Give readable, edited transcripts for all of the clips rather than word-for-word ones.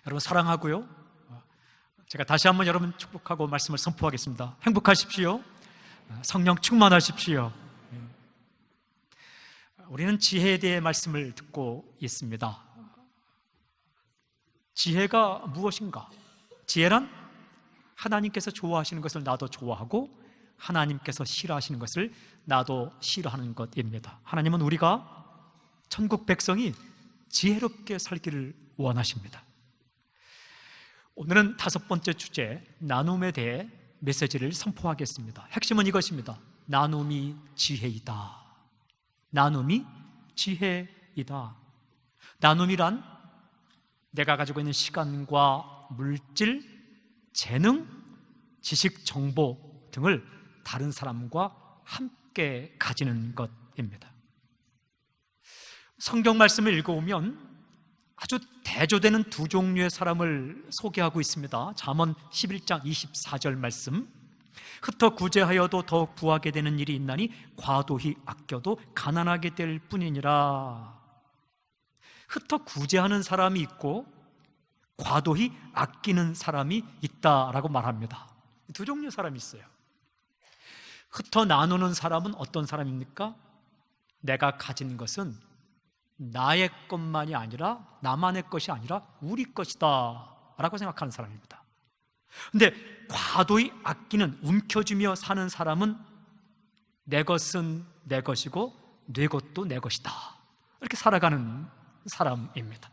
여러분 사랑하고요, 제가 다시 한번 여러분 축복하고 말씀을 선포하겠습니다. 행복하십시오. 성령 충만하십시오. 우리는 지혜에 대해 말씀을 듣고 있습니다. 지혜가 무엇인가? 지혜란 하나님께서 좋아하시는 것을 나도 좋아하고 하나님께서 싫어하시는 것을 나도 싫어하는 것입니다. 하나님은 우리가 천국 백성이 지혜롭게 살기를 원하십니다. 오늘은 5번째 주제, 나눔에 대해 메시지를 선포하겠습니다. 핵심은 이것입니다. 나눔이 지혜이다. 나눔이 지혜이다. 나눔이란 내가 가지고 있는 시간과 물질, 재능, 지식, 정보 등을 다른 사람과 함께 가지는 것입니다. 성경 말씀을 읽어보면 아주 대조되는 두 종류의 사람을 소개하고 있습니다. 잠언 11장 24절 말씀, 흩어 구제하여도 더욱 부하게 되는 일이 있나니 과도히 아껴도 가난하게 될 뿐이니라. 흩어 구제하는 사람이 있고 과도히 아끼는 사람이 있다라고 말합니다. 두 종류의 사람이 있어요. 흩어 나누는 사람은 어떤 사람입니까? 내가 가진 것은 나의 것만이 아니라, 나만의 것이 아니라 우리 것이다 라고 생각하는 사람입니다. 근데 과도히 아끼는, 움켜쥐며 사는 사람은 내 것은 내 것이고 내 것도 내 것이다, 이렇게 살아가는 사람입니다.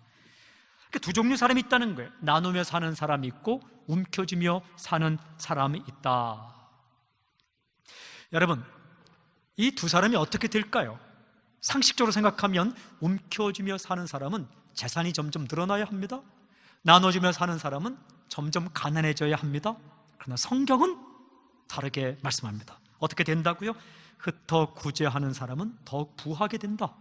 두 종류 사람이 있다는 거예요. 나누며 사는 사람이 있고 움켜쥐며 사는 사람이 있다. 여러분, 이 두 사람이 어떻게 될까요? 상식적으로 생각하면 움켜쥐며 사는 사람은 재산이 점점 늘어나야 합니다. 나눠주며 사는 사람은 점점 가난해져야 합니다. 그러나 성경은 다르게 말씀합니다. 어떻게 된다고요? 흩어 구제하는 사람은 더욱 부하게 된다.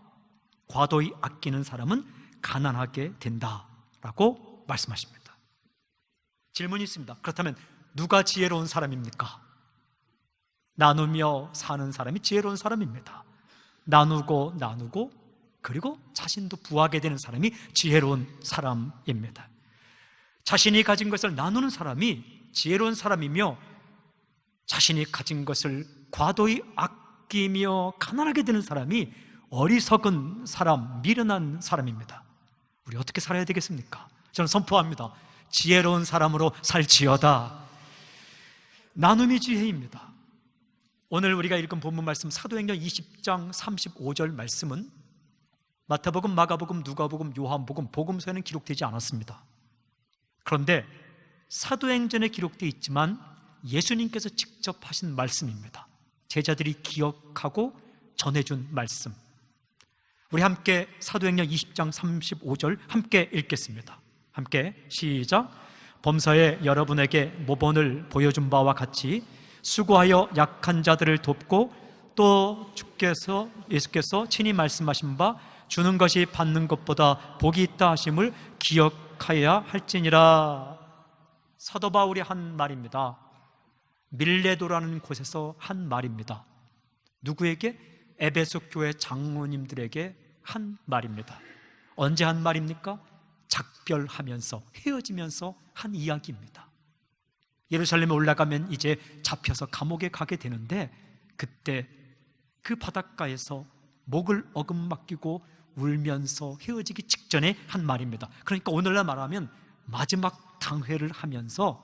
과도히 아끼는 사람은 가난하게 된다라고 말씀하십니다. 질문이 있습니다. 그렇다면 누가 지혜로운 사람입니까? 나누며 사는 사람이 지혜로운 사람입니다. 나누고 그리고 자신도 부하게 되는 사람이 지혜로운 사람입니다. 자신이 가진 것을 나누는 사람이 지혜로운 사람이며, 자신이 가진 것을 과도히 아끼며 가난하게 되는 사람이 어리석은 사람, 미련한 사람입니다. 우리 어떻게 살아야 되겠습니까? 저는 선포합니다. 지혜로운 사람으로 살지어다. 나눔이 지혜입니다. 오늘 우리가 읽은 본문 말씀 사도행전 20장 35절 말씀은 마태복음, 마가복음, 누가복음, 요한복음, 복음서에는 기록되지 않았습니다. 그런데 사도행전에 기록되어 있지만 예수님께서 직접 하신 말씀입니다. 제자들이 기억하고 전해준 말씀. 우리 함께 사도행전 20장 35절 함께 읽겠습니다. 함께 시작. 범사에 여러분에게 모본을 보여준 바와 같이 수고하여 약한 자들을 돕고 또 예수께서 친히 말씀하신 바 주는 것이 받는 것보다 복이 있다 하심을 기억하여야 할지니라. 사도 바울이 한 말입니다. 밀레도라는 곳에서 한 말입니다. 누구에게? 에베소 교회 장로님들에게 한 말입니다. 언제 한 말입니까? 작별하면서, 헤어지면서 한 이야기입니다. 예루살렘에 올라가면 이제 잡혀서 감옥에 가게 되는데, 그때 그 바닷가에서 목을 어금맡기고 울면서 헤어지기 직전에 한 말입니다. 그러니까 오늘날 말하면 마지막 당회를 하면서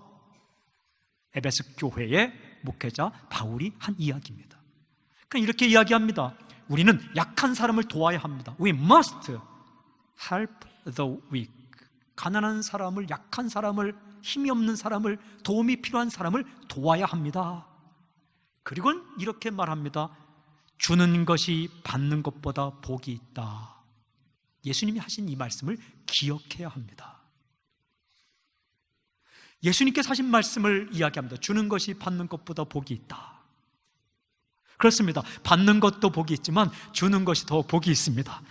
에베소 교회의 목회자 바울이 한 이야기입니다. 그러니까 이렇게 이야기합니다. 우리는 약한 사람을 도와야 합니다. We must help the weak. 가난한 사람을, 약한 사람을, 힘이 없는 사람을, 도움이 필요한 사람을 도와야 합니다. 그리고 이렇게 말합니다. 주는 것이 받는 것보다 복이 있다. 예수님이 하신 이 말씀을 기억해야 합니다. 예수님께서 하신 말씀을 이야기합니다. 주는 것이 받는 것보다 복이 있다. 그렇습니다. 받는 것도 복이 있지만 주는 것이 더 복이 있습니다.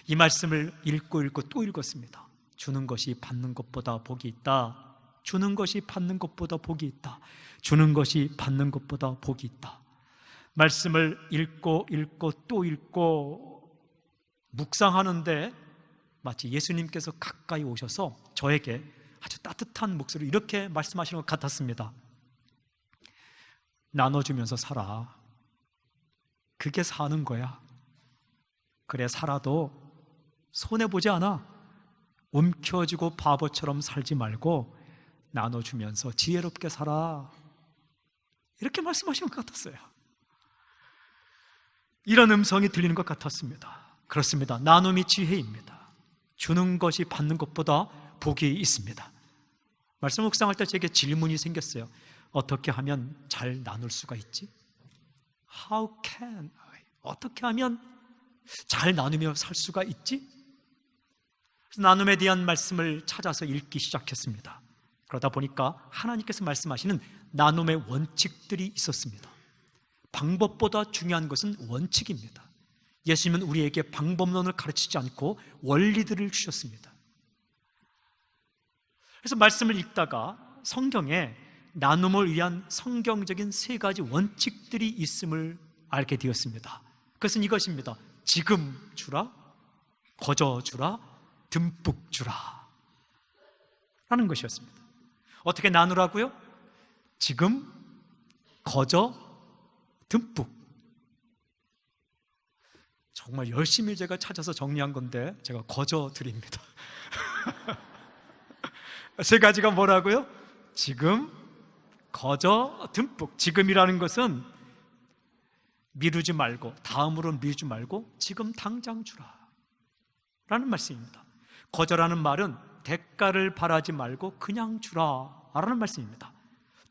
이 말씀을 읽고 또 읽었습니다. 주는 것이 받는 것보다 복이 있다. 주는 것이 받는 것보다 복이 있다. 주는 것이 받는 것보다 복이 있다. 말씀을 읽고 또 읽고 묵상하는데 마치 예수님께서 가까이 오셔서 저에게 아주 따뜻한 목소리로 이렇게 말씀하시는 것 같았습니다. 나눠주면서 살아. 그게 사는 거야. 그래, 살아도 손해보지 않아. 움켜쥐고 바보처럼 살지 말고 나눠주면서 지혜롭게 살아. 이렇게 말씀하시는 것 같았어요. 이런 음성이 들리는 것 같았습니다. 그렇습니다. 나눔이 지혜입니다. 주는 것이 받는 것보다 복이 있습니다. 말씀 묵상할 때 제게 질문이 생겼어요. 어떻게 하면 잘 나눌 수가 있지? How can I? 어떻게 하면 잘 나누며 살 수가 있지? 그래서 나눔에 대한 말씀을 찾아서 읽기 시작했습니다. 그러다 보니까 하나님께서 말씀하시는 나눔의 원칙들이 있었습니다. 방법보다 중요한 것은 원칙입니다. 예수님은 우리에게 방법론을 가르치지 않고 원리들을 주셨습니다. 그래서 말씀을 읽다가 성경에 나눔을 위한 성경적인 3가지 원칙들이 있음을 알게 되었습니다. 그것은 이것입니다. 지금 주라, 거저 주라, 듬뿍 주라 라는 것이었습니다. 어떻게 나누라고요? 지금, 거저, 듬뿍. 정말 열심히 제가 찾아서 정리한 건데 제가 거저 드립니다. 3가지가 뭐라고요? 지금, 거저, 듬뿍. 지금이라는 것은 미루지 말고, 다음으로 미루지 말고 지금 당장 주라 라는 말씀입니다. 거저라는 말은 대가를 바라지 말고 그냥 주라 라는 말씀입니다.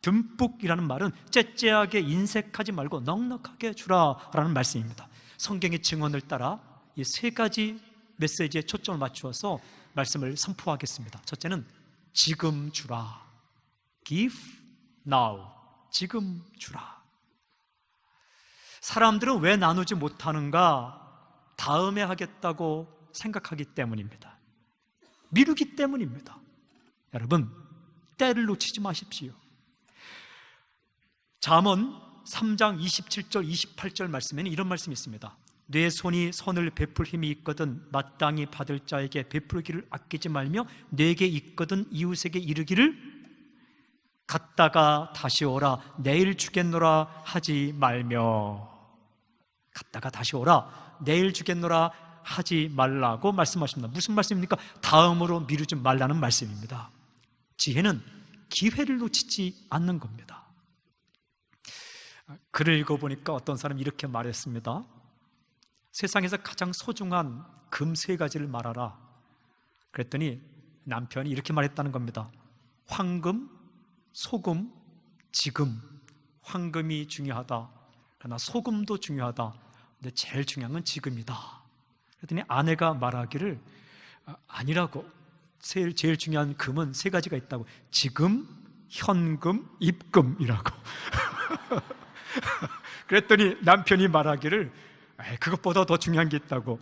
듬뿍이라는 말은 째째하게 인색하지 말고 넉넉하게 주라 라는 말씀입니다. 성경의 증언을 따라 이 3가지 메시지에 초점을 맞추어서 말씀을 선포하겠습니다. 첫째는 지금 주라. Give now. 지금 주라. 사람들은 왜 나누지 못하는가? 다음에 하겠다고 생각하기 때문입니다. 미루기 때문입니다. 여러분, 때를 놓치지 마십시오. 잠언 3장 27절 28절 말씀에는 이런 말씀이 있습니다. 내 손이 선을 베풀 힘이 있거든 마땅히 받을 자에게 베풀기를 아끼지 말며 내게 있거든 이웃에게 이르기를 갔다가 다시 오라 내일 주겠노라 하지 말며. 갔다가 다시 오라 내일 주겠노라 하지 말라고 말씀하십니다. 무슨 말씀입니까? 다음으로 미루지 말라는 말씀입니다. 지혜는 기회를 놓치지 않는 겁니다. 글을 읽어보니까 어떤 사람이 이렇게 말했습니다. 세상에서 가장 소중한 금 3가지를 말하라. 그랬더니 남편이 이렇게 말했다는 겁니다. 황금, 소금, 지금. 황금이 중요하다. 그러나 소금도 중요하다. 근데 제일 중요한 건 지금이다. 그랬더니 아내가 말하기를 아니라고. 제일 중요한 금은 3가지가 있다고. 지금, 현금, 입금이라고. 그랬더니 남편이 말하기를 그것보다 더 중요한 게 있다고.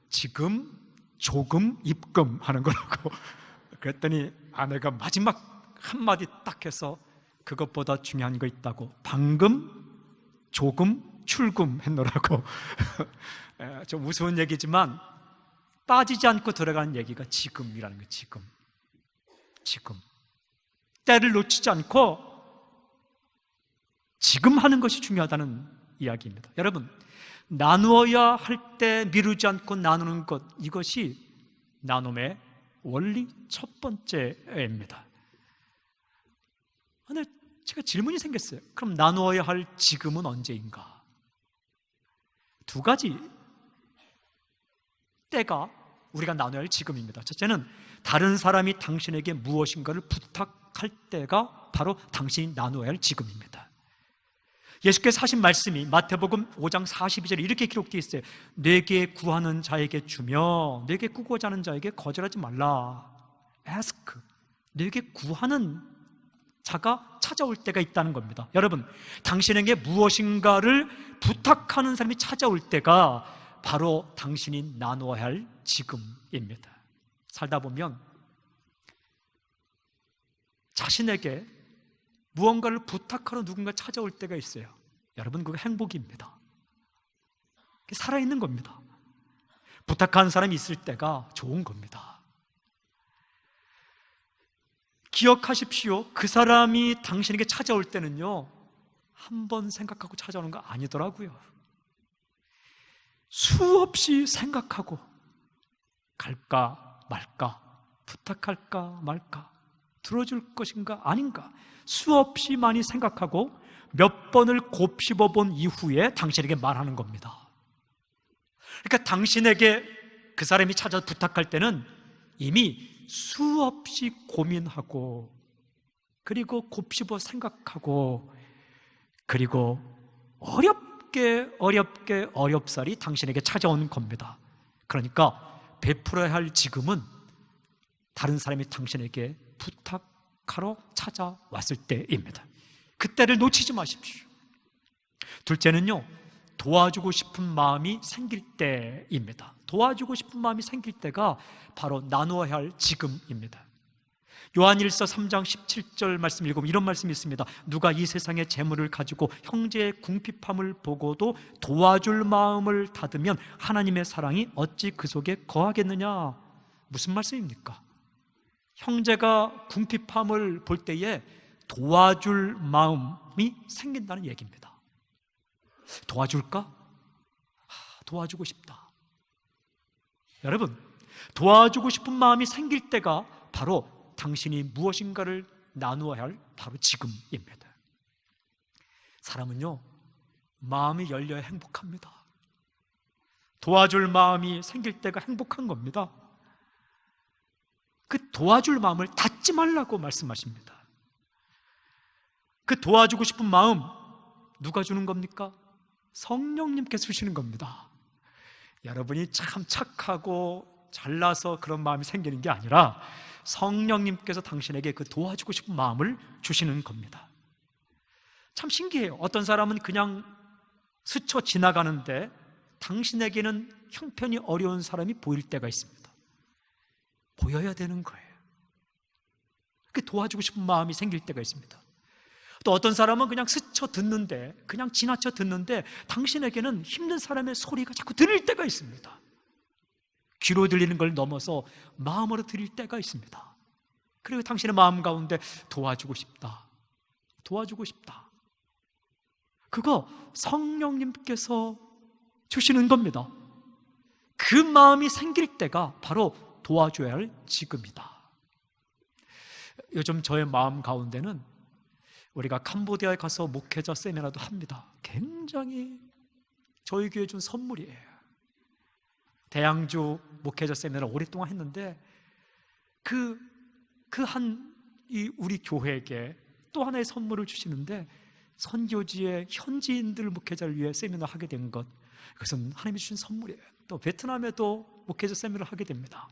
지금, 조금, 입금 하는 거라고. 그랬더니 아내가 마지막 한마디 딱 해서 그것보다 중요한 거 있다고. 방금, 조금, 출금 했노라고. 좀 우스운 얘기지만 빠지지 않고 들어가는 얘기가 지금이라는 거예요. 지금 때를 놓치지 않고 지금 하는 것이 중요하다는 이야기입니다. 여러분, 나누어야 할 때 미루지 않고 나누는 것, 이것이 나눔의 원리 첫 번째입니다. 근데 제가 질문이 생겼어요. 그럼 나누어야 할 지금은 언제인가? 2가지 때가 우리가 나눠야 할 지금입니다. 첫째는 다른 사람이 당신에게 무엇인가를 부탁할 때가 바로 당신이 나누어야 할 지금입니다. 예수께서 하신 말씀이 마태복음 5장 42절에 이렇게 기록되어 있어요. 내게 구하는 자에게 주며 내게 꾸고자 하는 자에게 거절하지 말라. Ask. 내게 구하는 자가 찾아올 때가 있다는 겁니다. 여러분, 당신에게 무엇인가를 부탁하는 사람이 찾아올 때가 바로 당신이 나누어야 할 지금입니다. 살다 보면 자신에게 무언가를 부탁하러 누군가 찾아올 때가 있어요. 여러분, 그거 행복입니다. 살아있는 겁니다. 부탁하는 사람이 있을 때가 좋은 겁니다. 기억하십시오. 그 사람이 당신에게 찾아올 때는요, 한 번 생각하고 찾아오는 거 아니더라고요. 수없이 생각하고 갈까 말까, 부탁할까 말까, 들어줄 것인가 아닌가 수없이 많이 생각하고 몇 번을 곱씹어 본 이후에 당신에게 말하는 겁니다. 그러니까 당신에게 그 사람이 찾아 부탁할 때는 이미 수없이 고민하고, 그리고 곱씹어 생각하고, 그리고 어렵사리 당신에게 찾아오는 겁니다. 그러니까 베풀어야 할 지금은 다른 사람이 당신에게 부탁하러 찾아왔을 때입니다. 그때를 놓치지 마십시오. 둘째는요, 도와주고 싶은 마음이 생길 때입니다. 도와주고 싶은 마음이 생길 때가 바로 나누어야 할 지금입니다. 요한일서 3장 17절 말씀 읽으면 이런 말씀이 있습니다. 누가 이 세상의 재물을 가지고 형제의 궁핍함을 보고도 도와줄 마음을 닫으면 하나님의 사랑이 어찌 그 속에 거하겠느냐. 무슨 말씀입니까? 형제가 궁핍함을 볼 때에 도와줄 마음이 생긴다는 얘기입니다. 도와줄까? 도와주고 싶다. 여러분, 도와주고 싶은 마음이 생길 때가 바로 당신이 무엇인가를 나누어야 할 바로 지금입니다. 사람은요, 마음이 열려야 행복합니다. 도와줄 마음이 생길 때가 행복한 겁니다. 그 도와줄 마음을 닫지 말라고 말씀하십니다. 그 도와주고 싶은 마음 누가 주는 겁니까? 성령님께서 주시는 겁니다. 여러분이 참 착하고 잘나서 그런 마음이 생기는 게 아니라 성령님께서 당신에게 그 도와주고 싶은 마음을 주시는 겁니다. 참 신기해요. 어떤 사람은 그냥 스쳐 지나가는데 당신에게는 형편이 어려운 사람이 보일 때가 있습니다. 보여야 되는 거예요. 그 도와주고 싶은 마음이 생길 때가 있습니다. 또 어떤 사람은 그냥 스쳐 듣는데, 그냥 지나쳐 듣는데 당신에게는 힘든 사람의 소리가 자꾸 들릴 때가 있습니다. 귀로 들리는 걸 넘어서 마음으로 들릴 때가 있습니다. 그리고 당신의 마음 가운데 도와주고 싶다, 도와주고 싶다. 그거 성령님께서 주시는 겁니다. 그 마음이 생길 때가 바로 도와줘야 할 지금이다. 요즘 저의 마음 가운데는 우리가 캄보디아에 가서 목회자 세미나도 합니다. 굉장히 저희 교회 준 선물이에요. 대양주 목회자 세미나를 오랫동안 했는데 우리 교회에게 또 하나의 선물을 주시는데, 선교지의 현지인들 목회자를 위해 세미나 하게 된 것, 그것은 하나님이 주신 선물이에요. 또 베트남에도 목회자 세미나를 하게 됩니다.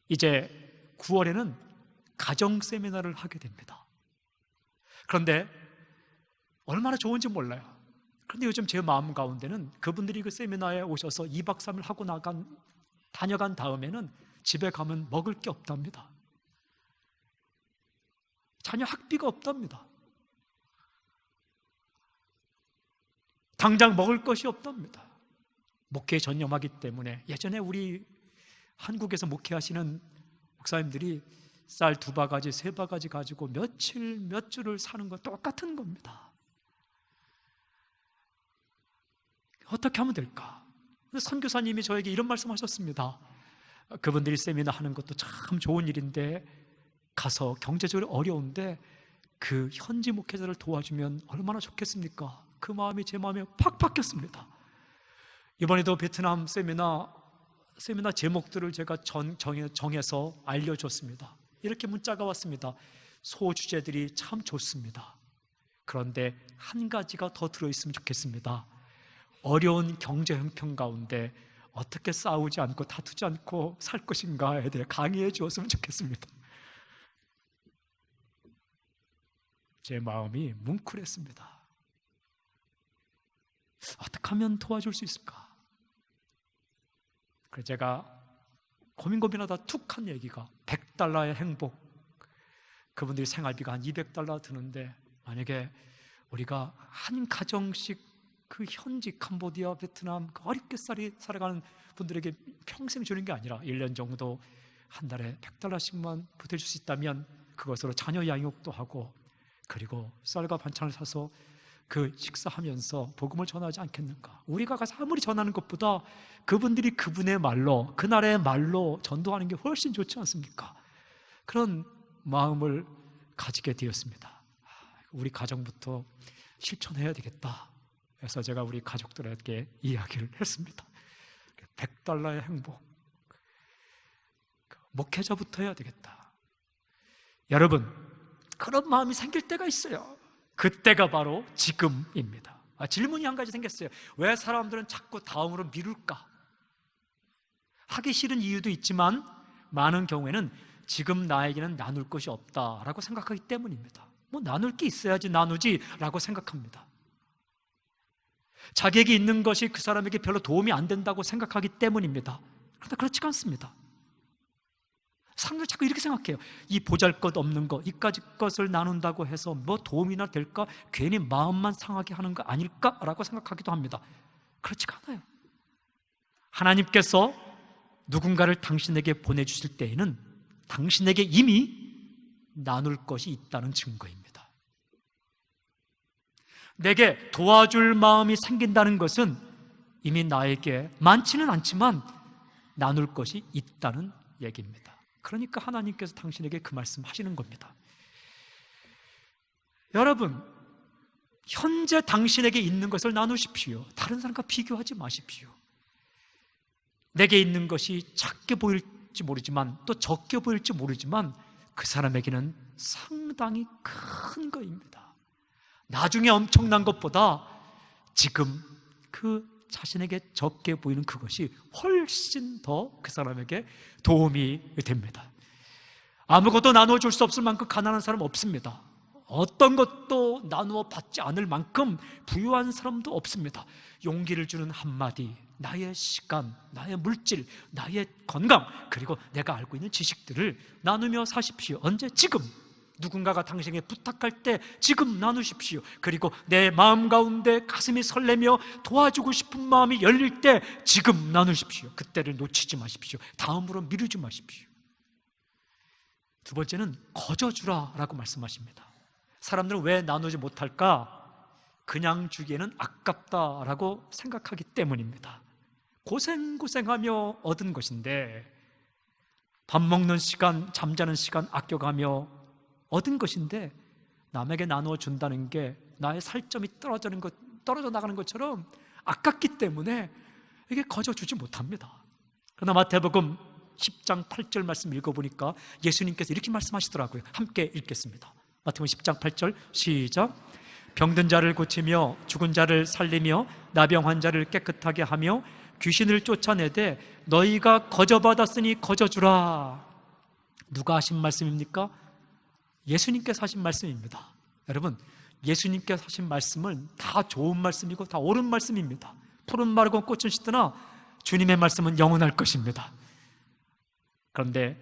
이제 9월에는 가정 세미나를 하게 됩니다. 그런데 얼마나 좋은지 몰라요. 그런데 요즘 제 마음 가운데는 그분들이 그 세미나에 오셔서 2박 3일 하고 다녀간 다음에는 집에 가면 먹을 게 없답니다. 자녀 학비가 없답니다. 당장 먹을 것이 없답니다. 목회에 전념하기 때문에. 예전에 우리 한국에서 목회하시는 목사님들이 쌀 2바가지, 3바가지 가지고 며칠 몇 주를 사는 건 똑같은 겁니다. 어떻게 하면 될까? 선교사님이 저에게 이런 말씀하셨습니다. 그분들이 세미나 하는 것도 참 좋은 일인데 가서 경제적으로 어려운데 그 현지 목회자를 도와주면 얼마나 좋겠습니까? 그 마음이 제 마음에 팍 바뀌었습니다. 이번에도 베트남 세미나 제목들을 제가 정해서 알려줬습니다. 이렇게 문자가 왔습니다. 소주제들이 참 좋습니다. 그런데 한 가지가 더 들어있으면 좋겠습니다. 어려운 경제 형편 가운데 어떻게 싸우지 않고 다투지 않고 살 것인가에 대해 강의해 주었으면 좋겠습니다. 제 마음이 뭉클했습니다. 어떻게 하면 도와줄 수 있을까? 그래서 제가 고민하다 툭 한 얘기가, $100의 행복. 그분들이 생활비가 한 $200 드는데 만약에 우리가 한 가정씩 그 현지 캄보디아, 베트남 어렵게 살아가는 분들에게 평생 주는 게 아니라 1년 정도 한 달에 $100씩만 보태줄 수 있다면 그것으로 자녀 양육도 하고, 그리고 쌀과 반찬을 사서 그 식사하면서 복음을 전하지 않겠는가? 우리가 가서 아무리 전하는 것보다 그분들이 그분의 말로, 그 나라의 말로 전도하는 게 훨씬 좋지 않습니까? 그런 마음을 가지게 되었습니다. 우리 가정부터 실천해야 되겠다. 그래서 제가 우리 가족들에게 이야기를 했습니다. $100의 행복, 목회자부터 해야 되겠다. 여러분, 그런 마음이 생길 때가 있어요. 그때가 바로 지금입니다. 질문이 한 가지 생겼어요. 왜 사람들은 자꾸 다음으로 미룰까? 하기 싫은 이유도 있지만 많은 경우에는 지금 나에게는 나눌 것이 없다라고 생각하기 때문입니다. 뭐 나눌 게 있어야지 나누지 라고 생각합니다. 자기에게 있는 것이 그 사람에게 별로 도움이 안 된다고 생각하기 때문입니다. 그런데 그렇지가 않습니다. 사람들이 자꾸 이렇게 생각해요. 이 보잘것없는 것, 이까지 것을 나눈다고 해서 뭐 도움이나 될까? 괜히 마음만 상하게 하는 거 아닐까라고 생각하기도 합니다. 그렇지가 않아요. 하나님께서 누군가를 당신에게 보내주실 때에는 당신에게 이미 나눌 것이 있다는 증거입니다. 내게 도와줄 마음이 생긴다는 것은 이미 나에게 많지는 않지만 나눌 것이 있다는 얘기입니다. 그러니까 하나님께서 당신에게 그 말씀 하시는 겁니다. 여러분, 현재 당신에게 있는 것을 나누십시오. 다른 사람과 비교하지 마십시오. 내게 있는 것이 작게 보일지 모르지만 또 적게 보일지 모르지만 그 사람에게는 상당히 큰 거입니다. 나중에 엄청난 것보다 지금 그 자신에게 적게 보이는 그것이 훨씬 더 그 사람에게 도움이 됩니다. 아무것도 나눠줄 수 없을 만큼 가난한 사람 없습니다. 어떤 것도 나누어 받지 않을 만큼 부유한 사람도 없습니다. 용기를 주는 한마디, 나의 시간, 나의 물질, 나의 건강, 그리고 내가 알고 있는 지식들을 나누며 사십시오. 언제? 지금. 누군가가 당신에게 부탁할 때 지금 나누십시오. 그리고 내 마음 가운데 가슴이 설레며 도와주고 싶은 마음이 열릴 때 지금 나누십시오. 그때를 놓치지 마십시오. 다음으로 미루지 마십시오. 두 번째는 거저주라 라고 말씀하십니다. 사람들은 왜 나누지 못할까? 그냥 주기에는 아깝다라고 생각하기 때문입니다. 고생하며 얻은 것인데, 밥 먹는 시간, 잠자는 시간 아껴가며 얻은 것인데 남에게 나누어 준다는 게 나의 살점이 떨어져 나가는 것처럼 아깝기 때문에 이게 거저 주지 못합니다. 그러나 마태복음 10장 8절 말씀 읽어보니까 예수님께서 이렇게 말씀하시더라고요. 함께 읽겠습니다. 마태복음 10장 8절 시작. 병든 자를 고치며 죽은 자를 살리며 나병 환자를 깨끗하게 하며 귀신을 쫓아내되 너희가 거저받았으니 거저주라. 누가 하신 말씀입니까? 예수님께서 하신 말씀입니다. 여러분, 예수님께서 하신 말씀은 다 좋은 말씀이고 다 옳은 말씀입니다. 푸른 마르고 꽃은 시드나 주님의 말씀은 영원할 것입니다. 그런데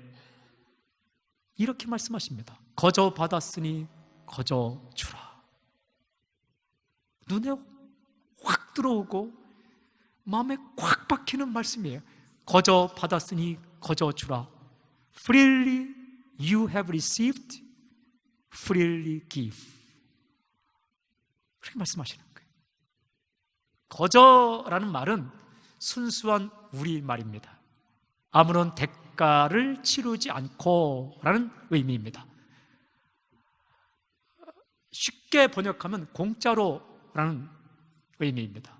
이렇게 말씀하십니다. 거저 받았으니 거저 주라. 눈에 확 들어오고 마음에 꽉 박히는 말씀이에요. 거저 받았으니 거저 주라. Freely you have received, freely give. 그렇게 말씀하시는 거예요. 거저라는 말은 순수한 우리말입니다. 아무런 대가를 치르지 않고 라는 의미입니다. 쉽게 번역하면 공짜로라는 의미입니다.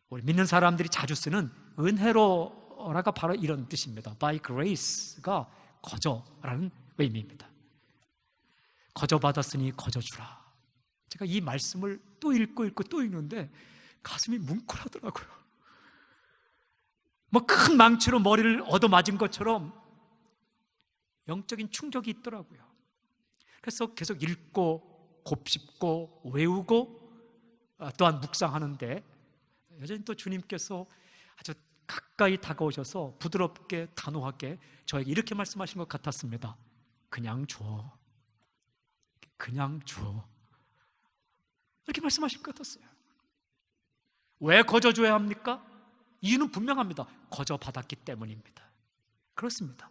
우리 믿는 사람들이 자주 쓰는 은혜로라가 바로 이런 뜻입니다. By grace가 거저라는 의미입니다. 거저 받았으니 거저 주라. 제가 이 말씀을 또 읽고 또 읽는데 가슴이 뭉클하더라고요. 뭐 큰 망치로 머리를 얻어맞은 것처럼 영적인 충격이 있더라고요. 그래서 계속 읽고 곱씹고 외우고 또한 묵상하는데 여전히 또 주님께서 아주 가까이 다가오셔서 부드럽게 단호하게 저에게 이렇게 말씀하신 것 같았습니다. 그냥 줘. 그냥 줘. 이렇게 말씀하신 것 같았어요. 왜 거저 줘야 합니까? 이유는 분명합니다. 거저 받았기 때문입니다. 그렇습니다.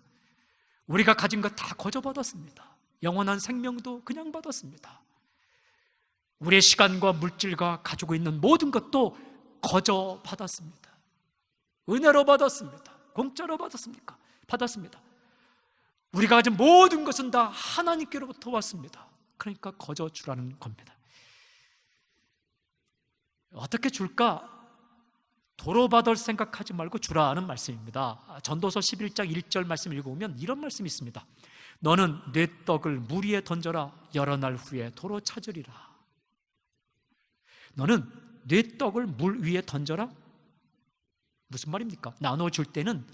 우리가 가진 것 다 거저 받았습니다. 영원한 생명도 그냥 받았습니다. 우리의 시간과 물질과 가지고 있는 모든 것도 거저 받았습니다. 은혜로 받았습니다. 공짜로 받았습니까? 받았습니다. 우리가 가진 모든 것은 다 하나님께로부터 왔습니다. 그러니까 거저 주라는 겁니다. 어떻게 줄까? 도로 받을 생각하지 말고 주라는 말씀입니다. 전도서 11장 1절 말씀 읽어보면 이런 말씀이 있습니다. 너는 내 떡을 물 위에 던져라. 여러 날 후에 도로 찾으리라. 너는 내 떡을 물 위에 던져라? 무슨 말입니까? 나눠줄 때는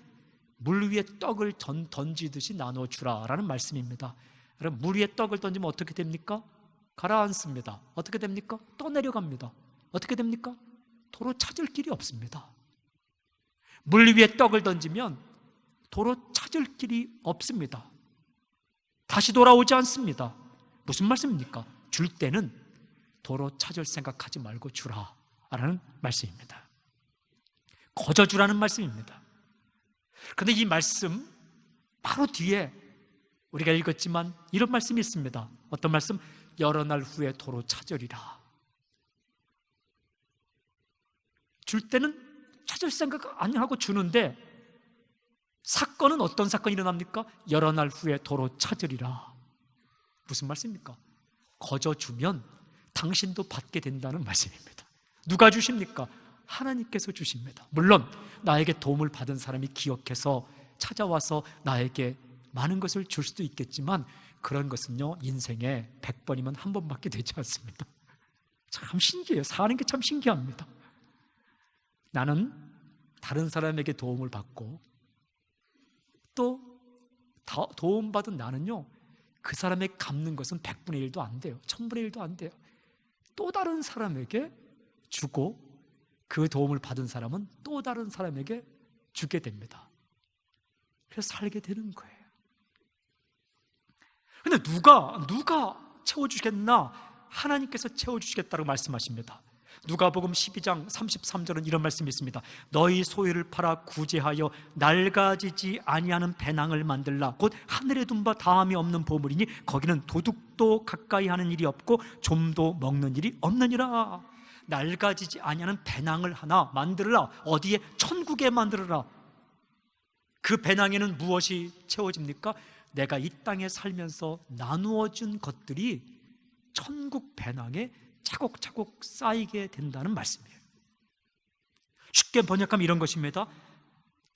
물 위에 떡을 던지듯이 나눠주라라는 말씀입니다. 여러분, 물 위에 떡을 던지면 어떻게 됩니까? 가라앉습니다. 어떻게 됩니까? 떠내려갑니다. 어떻게 됩니까? 도로 찾을 길이 없습니다. 물 위에 떡을 던지면 도로 찾을 길이 없습니다. 다시 돌아오지 않습니다. 무슨 말씀입니까? 줄 때는 도로 찾을 생각하지 말고 주라라는 말씀입니다. 거저 주라는 말씀입니다. 그런데 이 말씀 바로 뒤에 우리가 읽었지만 이런 말씀이 있습니다. 어떤 말씀? 여러 날 후에 도로 찾으리라. 줄 때는 찾을 생각 안 하고 주는데 사건은 어떤 사건이 일어납니까? 여러 날 후에 도로 찾으리라. 무슨 말씀입니까? 거저 주면 당신도 받게 된다는 말씀입니다. 누가 주십니까? 하나님께서 주십니다. 물론 나에게 도움을 받은 사람이 기억해서 찾아와서 나에게 많은 것을 줄 수도 있겠지만 그런 것은요, 인생에 100번이면 한 번밖에 되지 않습니다. 참 신기해요. 사는 게 참 신기합니다. 나는 다른 사람에게 도움을 받고 또 도움받은 나는요, 그 사람에게 갚는 것은 100분의 1도 안 돼요. 1000분의 1도 안 돼요. 또 다른 사람에게 주고 그 도움을 받은 사람은 또 다른 사람에게 주게 됩니다. 그래서 살게 되는 거예요. 근데 누가 채워주시겠나? 하나님께서 채워주시겠다고 말씀하십니다. 누가복음 12장 33절은 이런 말씀이 있습니다. 너희 소유를 팔아 구제하여 낡아지지 아니하는 배낭을 만들라. 곧 하늘에 둔 바 다함이 없는 보물이니 거기는 도둑도 가까이 하는 일이 없고 좀도 먹는 일이 없느니라. 낡아지지 아니하는 배낭을 하나 만들라. 어디에? 천국에 만들어라. 그 배낭에는 무엇이 채워집니까? 내가 이 땅에 살면서 나누어 준 것들이 천국 배낭에 차곡차곡 쌓이게 된다는 말씀이에요. 쉽게 번역하면 이런 것입니다.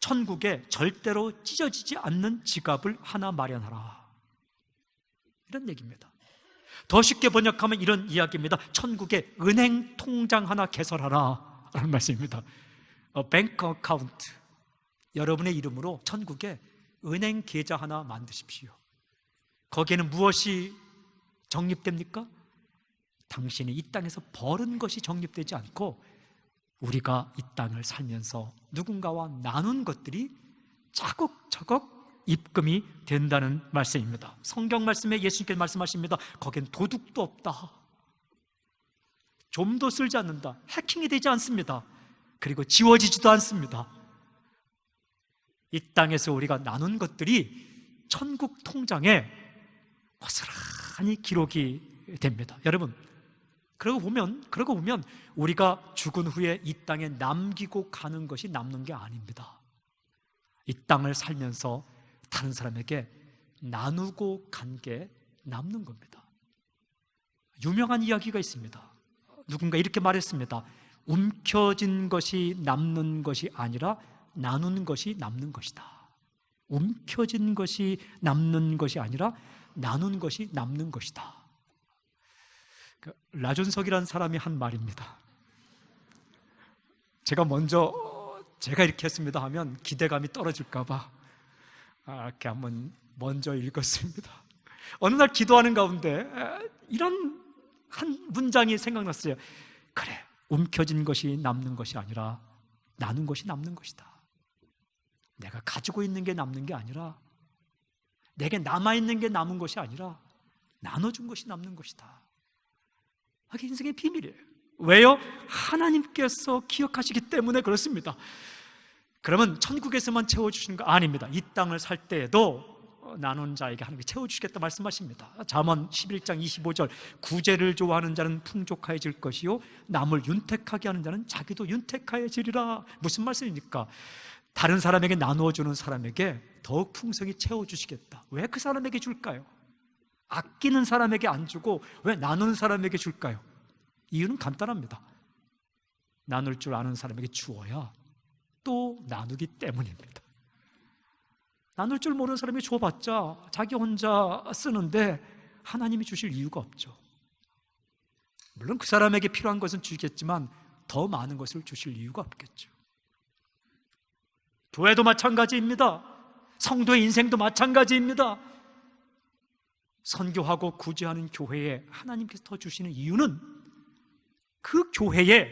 천국에 절대로 찢어지지 않는 지갑을 하나 마련하라. 이런 얘기입니다. 더 쉽게 번역하면 이런 이야기입니다. 천국에 은행 통장 하나 개설하라 라는 말씀입니다. 뱅크 어카운트, 여러분의 이름으로 천국에 은행 계좌 하나 만드십시오. 거기에는 무엇이 적립됩니까? 당신이 이 땅에서 벌은 것이 적립되지 않고 우리가 이 땅을 살면서 누군가와 나눈 것들이 차곡차곡 입금이 된다는 말씀입니다. 성경 말씀에 예수님께서 말씀하십니다. 거기엔 도둑도 없다. 좀도 쓸지 않는다. 해킹이 되지 않습니다. 그리고 지워지지도 않습니다. 이 땅에서 우리가 나눈 것들이 천국 통장에 고스란히 기록이 됩니다. 여러분, 그러고 보면 우리가 죽은 후에 이 땅에 남기고 가는 것이 남는 게 아닙니다. 이 땅을 살면서 다른 사람에게 나누고 간 게 남는 겁니다. 유명한 이야기가 있습니다. 누군가 이렇게 말했습니다. 움켜진 것이 남는 것이 아니라 나누는 것이 남는 것이다. 움켜진 것이 남는 것이 아니라 나눈 것이 남는 것이다. 라존석이라는 사람이 한 말입니다. 제가 이렇게 했습니다 하면 기대감이 떨어질까 봐 이렇게 한번 먼저 읽었습니다. 어느 날 기도하는 가운데 이런 한 문장이 생각났어요. 그래, 움켜진 것이 남는 것이 아니라 나눈 것이 남는 것이다. 내가 가지고 있는 게 남는 게 아니라, 내게 남아있는 게 남은 것이 아니라 나눠준 것이 남는 것이다. 그게 인생의 비밀이에요. 왜요? 하나님께서 기억하시기 때문에 그렇습니다. 그러면 천국에서만 채워주시는 거 아닙니다. 이 땅을 살 때에도 나눈 자에게 하나님이 채워주시겠다 말씀하십니다. 잠언 11장 25절, 구제를 좋아하는 자는 풍족해질 것이요 남을 윤택하게 하는 자는 자기도 윤택하여지리라. 무슨 말씀입니까? 다른 사람에게 나누어주는 사람에게 더욱 풍성히 채워주시겠다. 왜 그 사람에게 줄까요? 아끼는 사람에게 안 주고 왜 나누는 사람에게 줄까요? 이유는 간단합니다. 나눌 줄 아는 사람에게 주어야 또 나누기 때문입니다. 나눌 줄 모르는 사람이 줘봤자 자기 혼자 쓰는데 하나님이 주실 이유가 없죠. 물론 그 사람에게 필요한 것은 주겠지만 더 많은 것을 주실 이유가 없겠죠. 교회도 마찬가지입니다. 성도의 인생도 마찬가지입니다. 선교하고 구제하는 교회에 하나님께서 더 주시는 이유는 그 교회에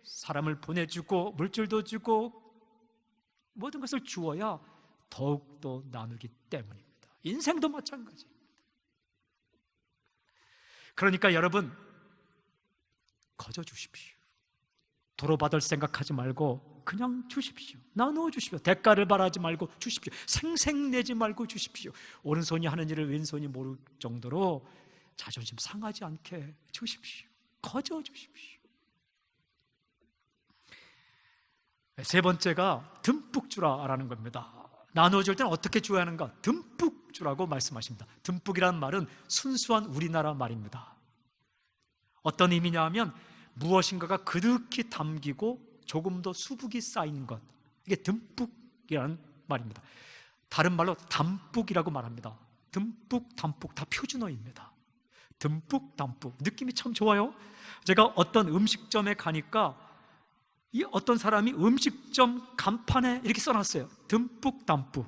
사람을 보내주고 물질도 주고 모든 것을 주어야 더욱더 나누기 때문입니다. 인생도 마찬가지입니다. 그러니까 여러분, 거저 주십시오. 도로 받을 생각하지 말고 그냥 주십시오. 나누어 주십시오. 대가를 바라지 말고 주십시오. 생색내지 말고 주십시오. 오른손이 하는 일을 왼손이 모를 정도로 자존심 상하지 않게 주십시오. 거저 주십시오. 세 번째가 듬뿍 주라라는 겁니다. 나누어줄 때는 어떻게 줘야 하는가? 듬뿍 주라고 말씀하십니다. 듬뿍이라는 말은 순수한 우리나라 말입니다. 어떤 의미냐 하면 무엇인가가 그득히 담기고 조금 더 수북이 쌓인 것, 이게 듬뿍이라는 말입니다. 다른 말로 담뿍이라고 말합니다. 듬뿍, 담뿍 다 표준어입니다. 듬뿍, 담뿍 느낌이 참 좋아요. 제가 어떤 음식점에 가니까 이 어떤 사람이 음식점 간판에 이렇게 써놨어요. 듬뿍, 담뿍.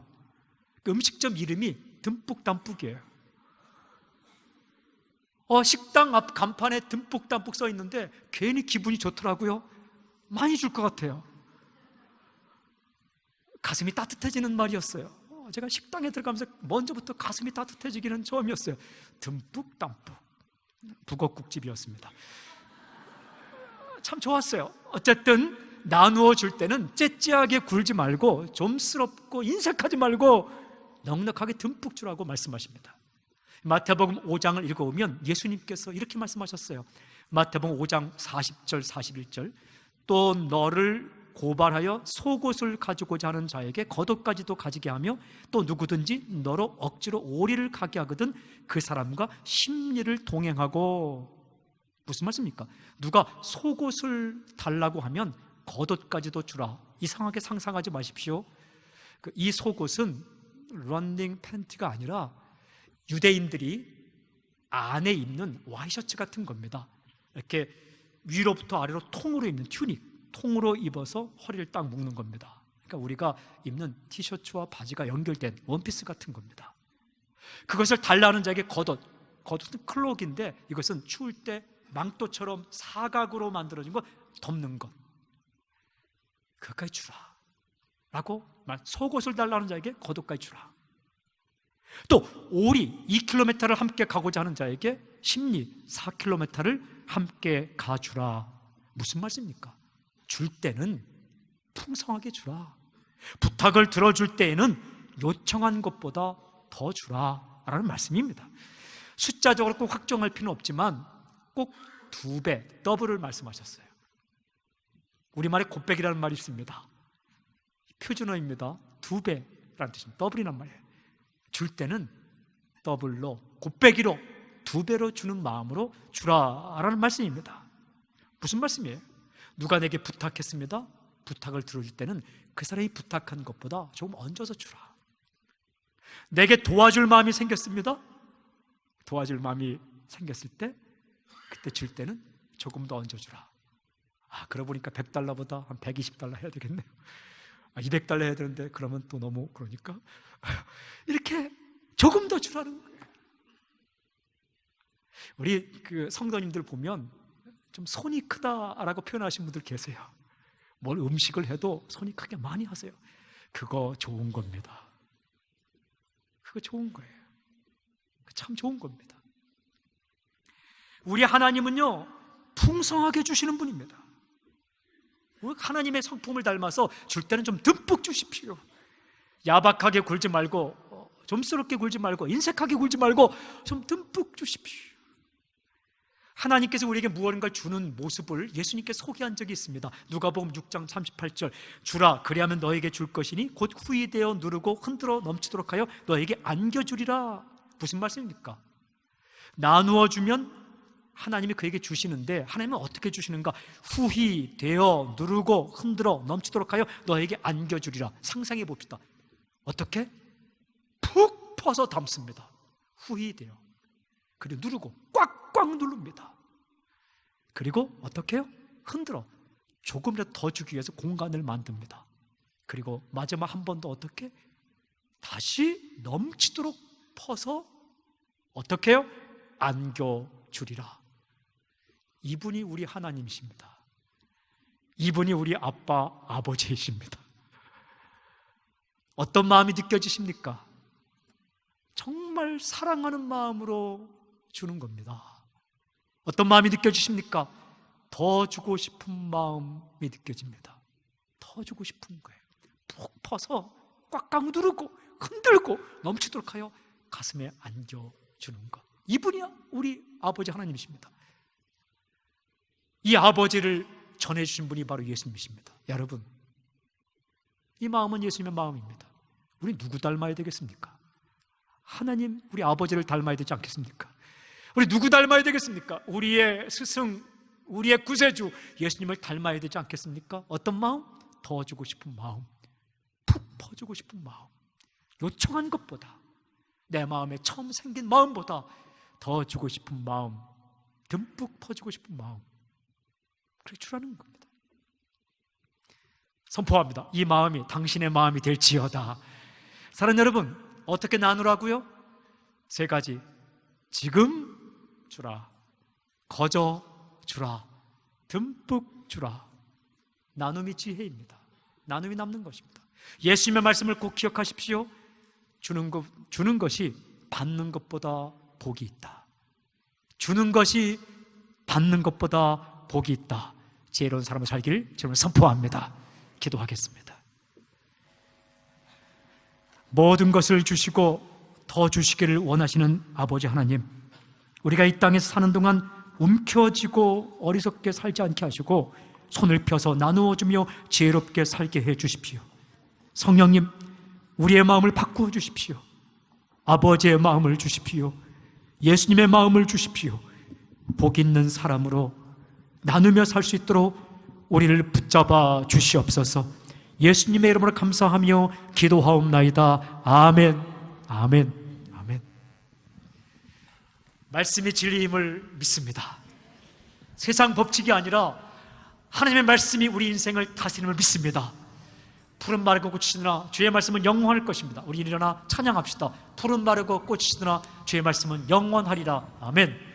그 음식점 이름이 듬뿍, 담뿍이에요. 식당 앞 간판에 듬뿍, 담뿍 써 있는데 괜히 기분이 좋더라고요. 많이 줄 것 같아요. 가슴이 따뜻해지는 말이었어요. 제가 식당에 들어가면서 먼저부터 가슴이 따뜻해지기는 처음이었어요. 듬뿍, 담뿍. 북어국집이었습니다. 참 좋았어요. 어쨌든 나누어 줄 때는 째째하게 굴지 말고 좀스럽고 인색하지 말고 넉넉하게 듬뿍 주라고 말씀하십니다. 마태복음 5장을 읽어보면 예수님께서 이렇게 말씀하셨어요. 마태복음 5장 40절 41절, 또 너를 고발하여 속옷을 가지고자 하는 자에게 겉옷까지도 가지게 하며 또 누구든지 너로 억지로 오리를 가게 하거든 그 사람과 심리를 동행하고. 무슨 말씀입니까? 누가 속옷을 달라고 하면 겉옷까지도 주라. 이상하게 상상하지 마십시오. 이 속옷은 러닝 팬티가 아니라 유대인들이 안에 입는 와이셔츠 같은 겁니다. 이렇게 위로부터 아래로 통으로 입는 튜닉, 통으로 입어서 허리를 딱 묶는 겁니다. 그러니까 우리가 입는 티셔츠와 바지가 연결된 원피스 같은 겁니다. 그것을 달라는 자에게 겉옷, 겉옷은 클록인데 이것은 추울 때 망토처럼 사각으로 만들어진 거 덮는 것, 그것까지 주라 라고 속옷을 달라는 자에게 겉옷까지 주라. 또 오리 2km를 함께 가고자 하는 자에게 심리 4km를 함께 가주라. 무슨 말씀입니까? 줄 때는 풍성하게 주라. 부탁을 들어줄 때에는 요청한 것보다 더 주라 라는 말씀입니다. 숫자적으로 꼭 확정할 필요는 없지만 꼭 2배, 더블을 말씀하셨어요. 우리말에 곱빼기라는 말이 있습니다. 표준어입니다. 2배라는 뜻입니다. 더블이란 말이에요. 줄 때는 더블로, 곱빼기로, 2배로 주는 마음으로 주라라는 말씀입니다. 무슨 말씀이에요? 누가 내게 부탁했습니다. 부탁을 들어줄 때는 그 사람이 부탁한 것보다 조금 얹어서 주라. 내게 도와줄 마음이 생겼습니다. 도와줄 마음이 생겼을 때 그때 줄 때는 조금 더 얹어주라. 그러고 보니까 $100보다 한 $120 해야 되겠네요. $200 해야 되는데 그러면 또 너무 그러니까 이렇게 조금 더 주라는 거예요. 우리 그 성도님들 보면 좀 손이 크다라고 표현하시는 분들 계세요. 뭘 음식을 해도 손이 크게 많이 하세요. 그거 좋은 겁니다. 그거 좋은 거예요. 참 좋은 겁니다. 우리 하나님은요 풍성하게 주시는 분입니다. 하나님의 성품을 닮아서 줄 때는 좀 듬뿍 주십시오. 야박하게 굴지 말고 좀스럽게 굴지 말고 인색하게 굴지 말고 좀 듬뿍 주십시오. 하나님께서 우리에게 무언가를 주는 모습을 예수님께 소개한 적이 있습니다. 누가복음 6장 38절, 주라 그리하면 너에게 줄 것이니 곧 후히되어 누르고 흔들어 넘치도록 하여 너에게 안겨주리라. 무슨 말씀입니까? 나누어 주면 하나님이 그에게 주시는데, 하나님은 어떻게 주시는가? 후히되어 누르고 흔들어 넘치도록 하여 너에게 안겨주리라. 상상해 봅시다. 어떻게? 푹 퍼서 담습니다. 후히되어, 그리고 누르고 꽉꽉 누릅니다. 그리고 어떻게 해요? 흔들어 조금이라도 더 주기 위해서 공간을 만듭니다. 그리고 마지막 한 번 더 어떻게? 다시 넘치도록 퍼서 어떻게 해요? 안겨주리라. 이분이 우리 하나님이십니다. 이분이 우리 아빠, 아버지이십니다. 어떤 마음이 느껴지십니까? 정말 사랑하는 마음으로 주는 겁니다. 어떤 마음이 느껴지십니까? 더 주고 싶은 마음이 느껴집니다. 더 주고 싶은 거예요. 푹 퍼서 꽉꽉 누르고 흔들고 넘치도록 하여 가슴에 안겨주는 것. 이분이야 우리 아버지 하나님이십니다. 이 아버지를 전해주신 분이 바로 예수님이십니다. 여러분, 이 마음은 예수님의 마음입니다. 우리 누구 닮아야 되겠습니까? 하나님, 우리 아버지를 닮아야 되지 않겠습니까? 우리 누구 닮아야 되겠습니까? 우리의 스승, 우리의 구세주 예수님을 닮아야 되지 않겠습니까? 어떤 마음? 더 주고 싶은 마음, 푹 퍼주고 싶은 마음, 요청한 것보다, 내 마음에 처음 생긴 마음보다 더 주고 싶은 마음, 듬뿍 퍼주고 싶은 마음, 그렇게 주라는 겁니다. 선포합니다. 이 마음이 당신의 마음이 될지어다. 사랑하는 여러분, 어떻게 나누라고요? 세 가지. 지금 주라, 거저 주라, 듬뿍 주라. 나눔이 지혜입니다. 나눔이 남는 것입니다. 예수님의 말씀을 꼭 기억하십시오. 주는 것이 받는 것보다 복이 있다. 주는 것이 받는 것보다 복이 있다. 지혜로운 사람을 살기를 저는 선포합니다. 기도하겠습니다. 모든 것을 주시고 더 주시기를 원하시는 아버지 하나님, 우리가 이 땅에서 사는 동안 움켜쥐고 어리석게 살지 않게 하시고 손을 펴서 나누어주며 지혜롭게 살게 해 주십시오. 성령님, 우리의 마음을 바꾸어 주십시오. 아버지의 마음을 주십시오. 예수님의 마음을 주십시오. 복 있는 사람으로 나누며 살 수 있도록 우리를 붙잡아 주시옵소서. 예수님의 이름으로 감사하며 기도하옵나이다. 아멘, 아멘, 아멘. 말씀이 진리임을 믿습니다. 세상 법칙이 아니라 하나님의 말씀이 우리 인생을 다스림을 믿습니다. 푸른 마르고 꽃이 시드나 주의 말씀은 영원할 것입니다. 우리 일어나 찬양합시다. 푸른 마르고 꽃이 시드나 주의 말씀은 영원하리라. 아멘.